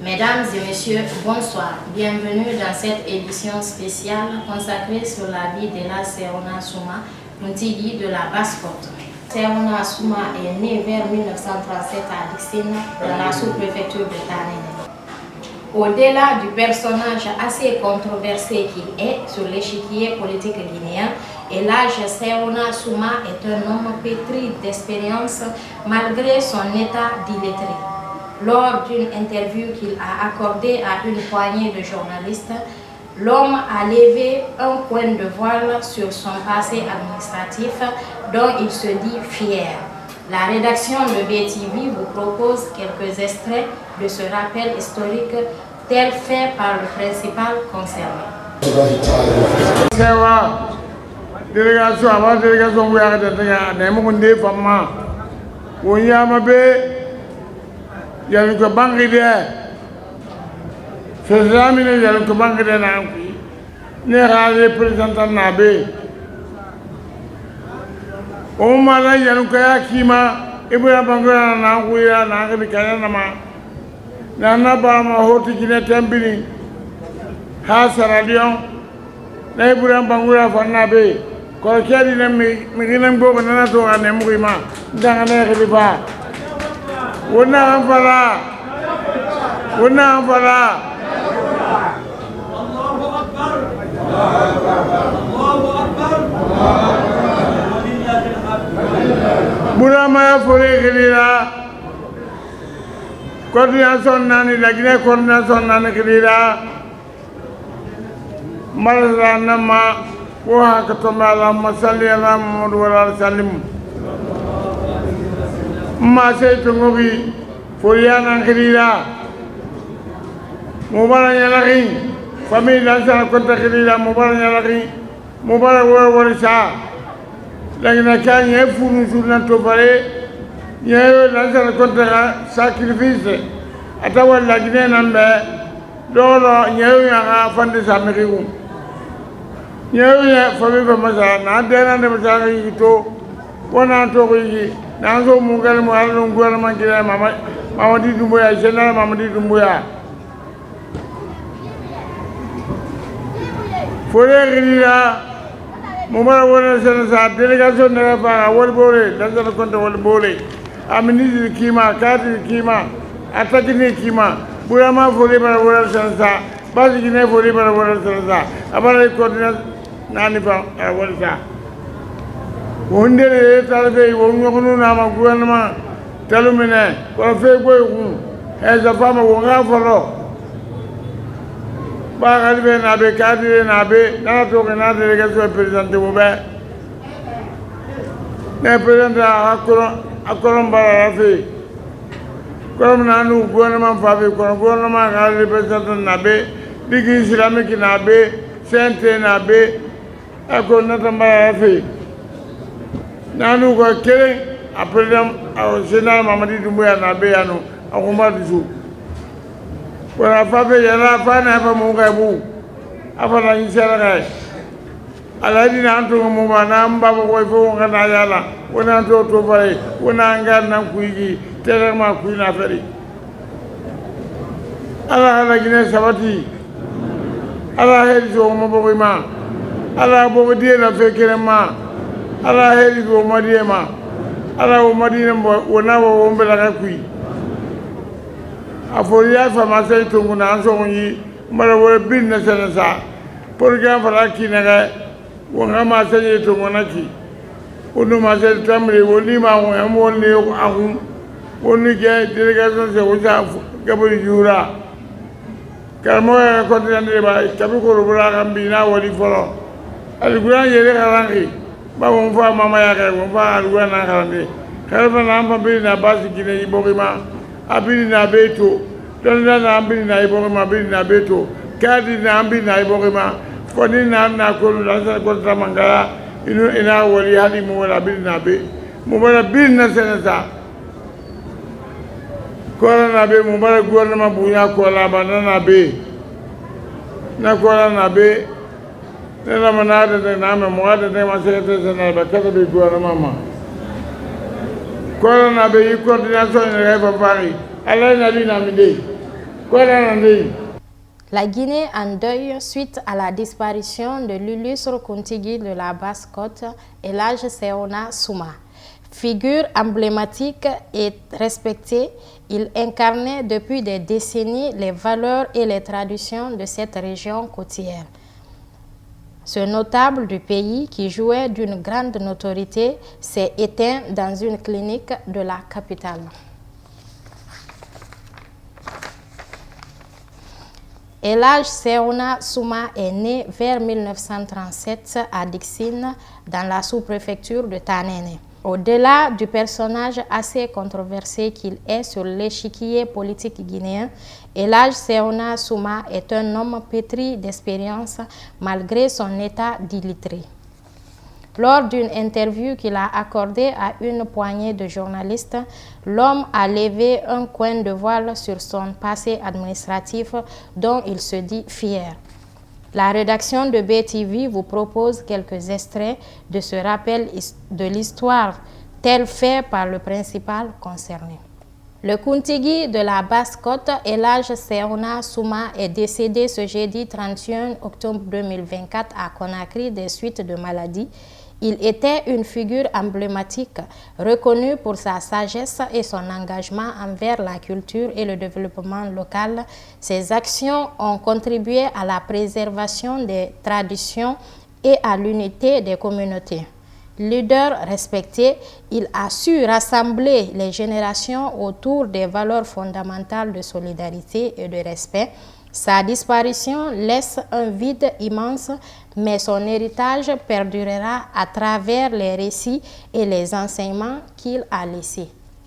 Mesdames et messieurs, bonsoir. Bienvenue dans cette édition spéciale consacrée sur la vie de la Serona Souma Muntigi de la Basse-Côte. Serona Souma est né vers 1937 à Dixine, dans la sous-préfecture de Tanene. Au-delà du personnage assez controversé qu'il est sur l'échiquier politique guinéen, Elhadji Serona Souma est un homme pétri d'expérience malgré son état d'illettré. Lors d'une interview qu'il a accordée à une poignée de journalistes, l'homme a levé un coin de voile sur son passé administratif dont il se dit fier. La rédaction de BTV vous propose quelques extraits de ce rappel historique tel fait par le principal concerné. Délégation avant délégation vous arrêtez de femme on y a ma bé il y a une banque de ces amis il y a une banque de n'anki ne représentant nabe on m'a là il y a une kaya kima et puis la banque de n'anki ya n'anki kaya nama nana ba ma hoti kine tembini ha saralion na ibura banque de fanabe ko kedi na mi ginam go na to ane mugima ndanga ne khalifa wona amfala Allahu akbar burama fore khilira coordination nani lagine coordination nani khilira marza nama wa katama Allahumma salli ala Muhammad wa ala sallim ma say tungogi foriana khirira mubara nyalaki famille dans konta khirira mubara nyalaki mubara wa sa lagina kanye funu journa to pare nyayo dans konta sacrifice atawa lagine nambe dolo nyayo ya fande samirigu nyayo famille ba masa na dena de masa yito wana to yi nanzo mungal mo alon gouvernement kila Mamadi Doumbouya général Mamadi Doumbouya fore rira mumara wona sa délégation ne ba wol bolé dans le compte wol bolé a ministre kima cadre kima attaqué kima burama fore ba wala sa basi ne fore ba wala sa abara coordination nani ba wala sa wondere talbe wonno na ma gouvernement talumene ko fe boy hu e za fama wonga folo ba galbe na be cadre na be na to na délégation président wo be ne président akoro ba fe comme na nu gouvernement fa be ko gouvernement ga représentant na be digi islamique na be sainte na be akon na tamba fe nanu ko kere après le général Mamadi Doumbouya na be yano akuma dusu wala fa be yala fa na fa mo ga bu afala ni sera ga ala di na anto mo ba na mba ko fo ngana yala wona to bare wona ngar na kuigi tere ma kuina feri ala gine sabati ala hedi so mo bo ma ala bo di na fe kere ma ala heli go madiyema ala o madina wona wo mbela ka kui aforiya fama sai tunguna an so yi mara wo bin na senasa program fara ki na ga wonga ma sai tunguna ki onu ma sai tamre woni ma wo am woni ahun woni ge delegation se woja gabori jura karmo ko tande ba tabi ko rubura kam bina woni folo al guran yele karangi ba won fa mama ya ka won fa alwa na karande kalfa na amba bi na basi gine ibogima abiri na beto don na ambi na ibogima bi na beto kadi na ambi na ibogima foni na ko la sa ko tamangala ina wali hali mo wala bi na be mo wala bi na senasa ko na be mo wala gouvernement bunya ko la banana be na ko na be nena manade de name moade de ma secrétaire général ba kata bi gouvernement ko na be coordination ne ba bari ala na bi na mi de La Guinée en deuil suite à la disparition de l'illustre Kuntigui de la Basse-Côte, El Hadj Sehouna Souma. Figure emblématique et respectée, il incarnait depuis des décennies les valeurs et les traditions de cette région côtière. Ce notable du pays, qui jouait d'une grande notoriété, s'est éteint dans une clinique de la capitale. El Hadj Sehouna Souma est né vers 1937 à Dixine, dans la sous-préfecture de Tanéné. Au-delà du personnage assez controversé qu'il est sur l'échiquier politique guinéen, El Hadj Sehouna Souma est un homme pétri d'expérience malgré son état d'illettré. Lors d'une interview qu'il a accordée à une poignée de journalistes, l'homme a levé un coin de voile sur son passé administratif dont il se dit fier. La rédaction de BTV vous propose quelques extraits de ce rappel de l'histoire tel fait par le principal concerné. Le Kuntigui de la Basse-Côte, El Hadj Sehouna Souma, est décédé ce jeudi 31 octobre 2024 à Conakry des suites de maladie. Il était une figure emblématique, reconnue pour sa sagesse et son engagement envers la culture et le développement local. Ses actions ont contribué à la préservation des traditions et à l'unité des communautés. Leader respecté, il a su rassembler les générations autour des valeurs fondamentales de solidarité et de respect. Sa disparition laisse un vide immense, mais son héritage perdurera à travers les récits et les enseignements qu'il a laissés.